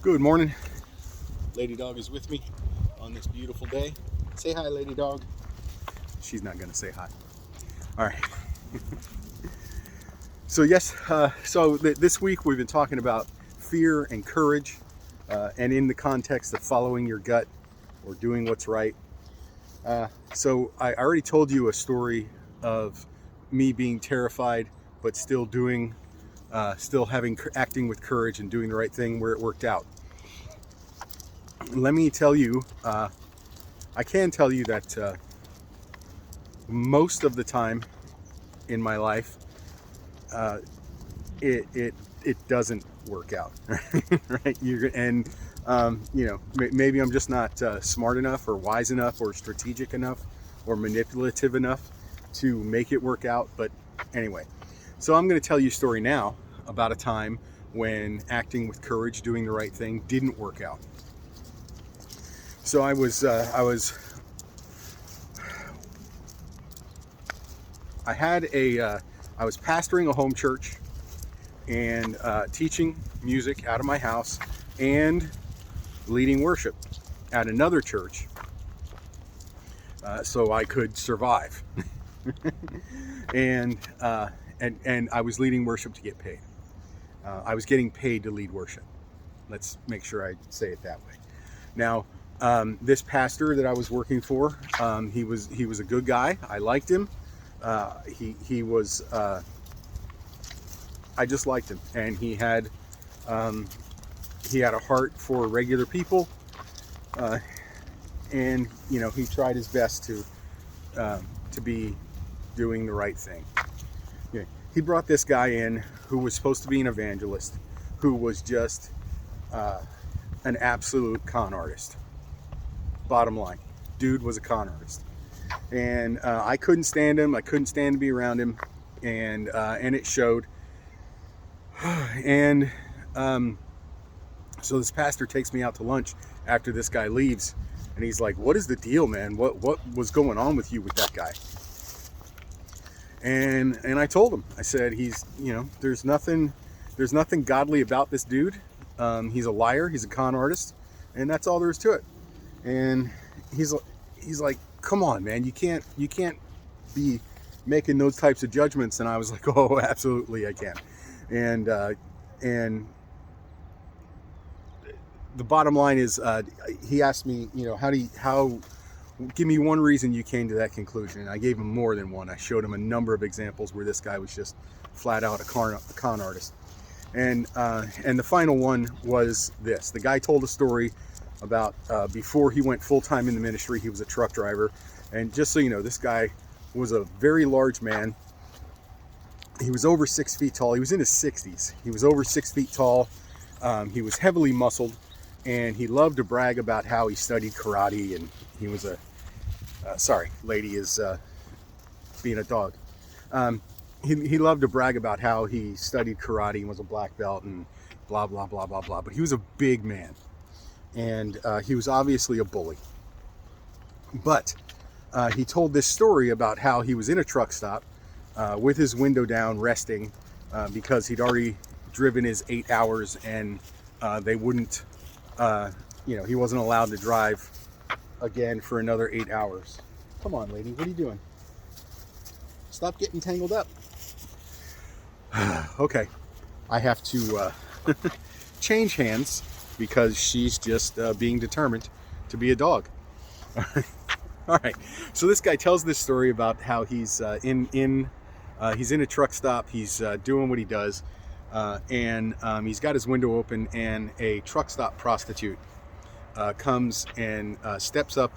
Good morning. Lady Dog is with me on this beautiful day. Say hi, Lady Dog. She's not going to say hi. All right. So yes, this week we've been talking about fear and courage, and in the context of following your gut or doing what's right. So I already told you a story of me being terrified, but still acting with courage and doing the right thing where it worked out. Let me tell you, I can tell you that most of the time in my life, it doesn't work out, right? Maybe I'm just not smart enough or wise enough or strategic enough or manipulative enough to make it work out. But anyway, so I'm going to tell you a story now about a time when acting with courage, doing the right thing, didn't work out. So I was pastoring a home church and teaching music out of my house and leading worship at another church, so I could survive. and I was leading worship to get paid. I was getting paid to lead worship. Let's make sure I say it that way. Now, this pastor that I was working for, he was a good guy. I liked him. I just liked him, and he had a heart for regular people, and he tried his best to be doing the right thing. Yeah. He brought this guy in who was supposed to be an evangelist, who was just an absolute con artist. Bottom line, dude was a con artist, and I couldn't stand him. I couldn't stand to be around him, and it showed. And so this pastor takes me out to lunch after this guy leaves, and he's like, "What is the deal, man? What was going on with you with that guy?" And I told him, I said, there's nothing godly about this dude. He's a liar. He's a con artist, and that's all there is to it. And he's like, "Come on, man, you can't be making those types of judgments." And I was like, "Oh, absolutely, I can." And the bottom line is, he asked me, give me one reason you came to that conclusion. And I gave him more than one. I showed him a number of examples where this guy was just flat out a con artist. And the final one was this. The guy told a story about before he went full-time in the ministry, he was a truck driver. And just so you know, this guy was a very large man. He was over 6 feet tall. He was in his 60s. He was over 6 feet tall. He was heavily muscled, and he loved to brag about how he studied karate. And he was lady is being a dog. He loved to brag about how he studied karate and was a black belt and blah, blah, blah, blah, blah. But he was a big man, and he was obviously a bully. But he told this story about how he was in a truck stop with his window down, resting, because he'd already driven his 8 hours, and they wouldn't, he wasn't allowed to drive again for another 8 hours. Come on, lady, what are you doing? Stop getting tangled up. Okay, I have to change hands because she's just being determined to be a dog. All right. So this guy tells this story about how he's in a truck stop. He's doing what he does, and he's got his window open, and a truck stop prostitute comes and steps up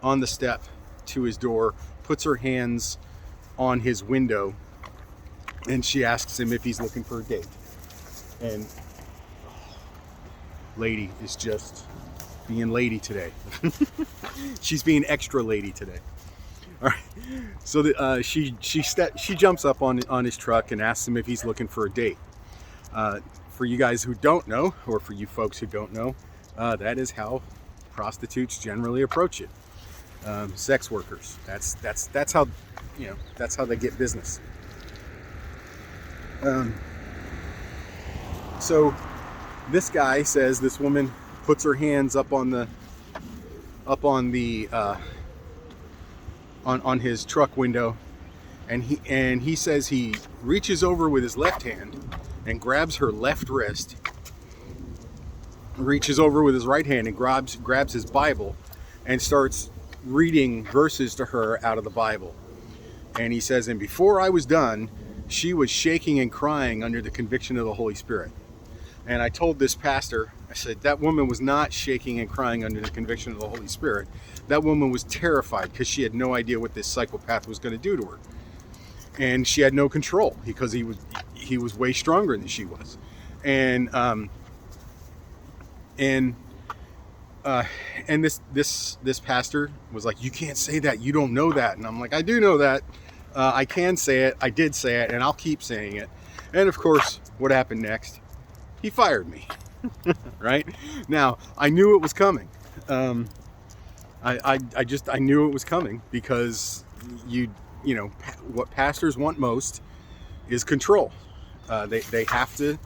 on the step to his door, puts her hands on his window, and she asks him if he's looking for a date. And lady is just being lady today. She's being extra lady today. All right. So she jumps up on his truck and asks him if he's looking for a date. For you guys who don't know, or for you folks who don't know, that is how prostitutes generally approach it. Sex workers. That's how they get business. So this guy says this woman puts her hands up on the on his truck window, and he says he reaches over with his left hand and grabs her left wrist, reaches over with his right hand and grabs his Bible and starts reading verses to her out of the Bible. And he says, and before I was done, she was shaking and crying under the conviction of the Holy Spirit. And I told this pastor, I said, that woman was not shaking and crying under the conviction of the Holy Spirit. That woman was terrified because she had no idea what this psychopath was going to do to her. And she had no control because he was way stronger than she was. And this pastor was like, you can't say that, you don't know that. And I'm like, I do know that. I can say it, I did say it, and I'll keep saying it. And of course, what happened next? He fired me. Right? Now, I knew it was coming. I knew it was coming because you know what pastors want most is control. They have to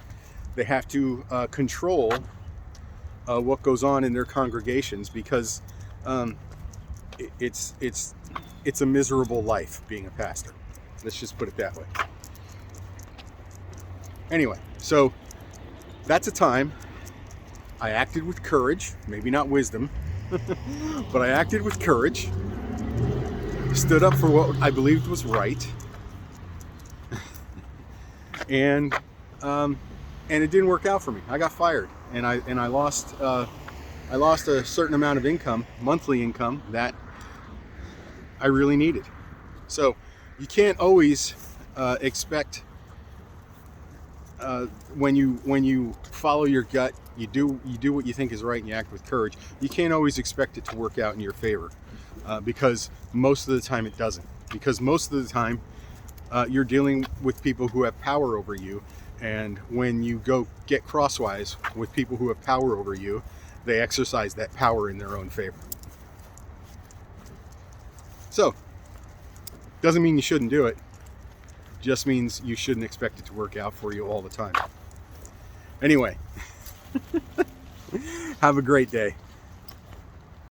control what goes on in their congregations because it's a miserable life being a pastor. Let's just put it that way. Anyway, so that's a time I acted with courage, maybe not wisdom, but I acted with courage, stood up for what I believed was right, and it didn't work out for me. I got fired, and I lost a certain amount of income, monthly income, that I really needed. So you can't always expect when you follow your gut, you do what you think is right, and you act with courage. You can't always expect it to work out in your favor because most of the time it doesn't. Because most of the time you're dealing with people who have power over you, and when you go get crosswise with people who have power over you, they exercise that power in their own favor. So, doesn't mean you shouldn't do it. Just means you shouldn't expect it to work out for you all the time. Anyway, have a great day.